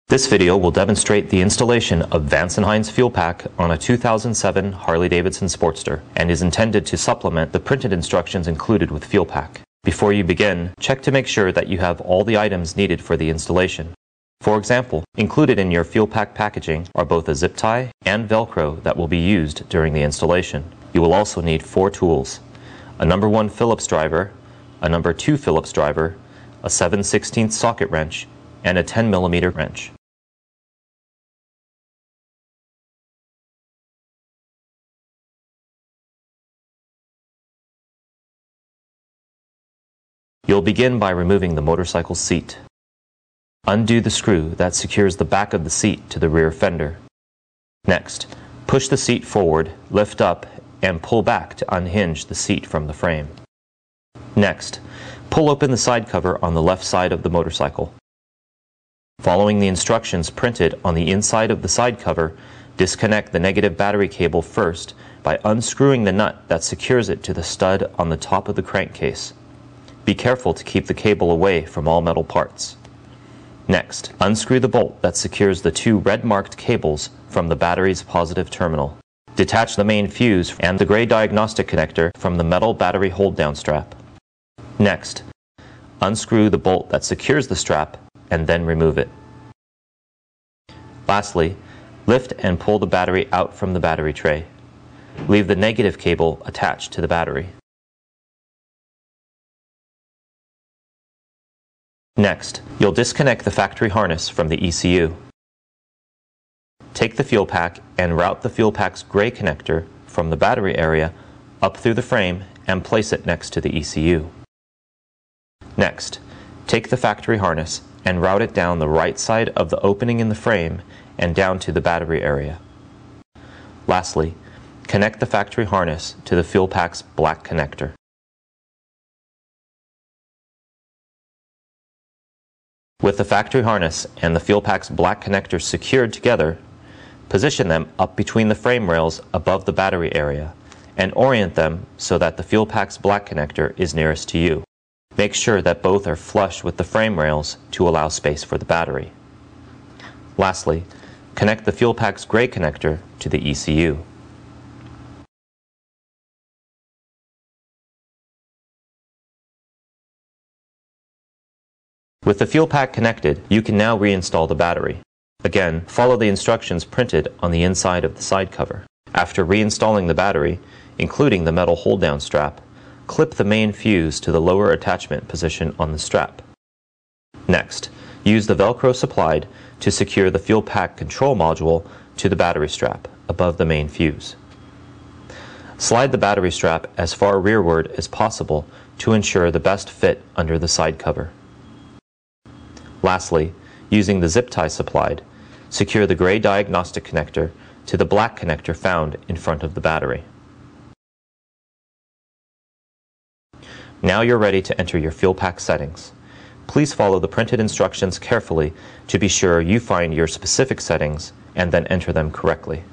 This video will demonstrate the installation of Vance Hines Fuelpak on a 2007 Harley-Davidson Sportster and is intended to supplement the printed instructions included with Fuelpak. Before you begin, check to make sure that you have all the items needed for the installation. For example, included in your Fuelpak packaging are both a zip tie and Velcro that will be used during the installation. You will also need 4 tools: a number 1 Phillips driver, a number 2 Phillips driver, a 7/16 socket wrench, and a 10mm wrench. You'll begin by removing the motorcycle seat. Undo the screw that secures the back of the seat to the rear fender. Next, push the seat forward, lift up, and pull back to unhinge the seat from the frame. Next, pull open the side cover on the left side of the motorcycle. Following the instructions printed on the inside of the side cover, disconnect the negative battery cable first by unscrewing the nut that secures it to the stud on the top of the crankcase. Be careful to keep the cable away from all metal parts. Next, unscrew the bolt that secures the 2 red-marked cables from the battery's positive terminal. Detach the main fuse and the gray diagnostic connector from the metal battery hold-down strap. Next, unscrew the bolt that secures the strap and then remove it. Lastly, lift and pull the battery out from the battery tray. Leave the negative cable attached to the battery. Next, you'll disconnect the factory harness from the ECU. Take the Fuelpak and route the Fuelpak's gray connector from the battery area up through the frame and place it next to the ECU. Next, take the factory harness and route it down the right side of the opening in the frame and down to the battery area. Lastly, connect the factory harness to the Fuelpak's black connector. With the factory harness and the Fuelpak's black connector secured together, position them up between the frame rails above the battery area and orient them so that the Fuelpak's black connector is nearest to you. Make sure that both are flush with the frame rails to allow space for the battery. Lastly, connect the Fuelpak's gray connector to the ECU. With the Fuelpak connected, you can now reinstall the battery. Again, follow the instructions printed on the inside of the side cover. After reinstalling the battery, including the metal hold-down strap, clip the main fuse to the lower attachment position on the strap. Next, use the Velcro supplied to secure the Fuelpak control module to the battery strap above the main fuse. Slide the battery strap as far rearward as possible to ensure the best fit under the side cover. Lastly, using the zip tie supplied, secure the gray diagnostic connector to the black connector found in front of the battery. Now you're ready to enter your Fuelpak settings. Please follow the printed instructions carefully to be sure you find your specific settings and then enter them correctly.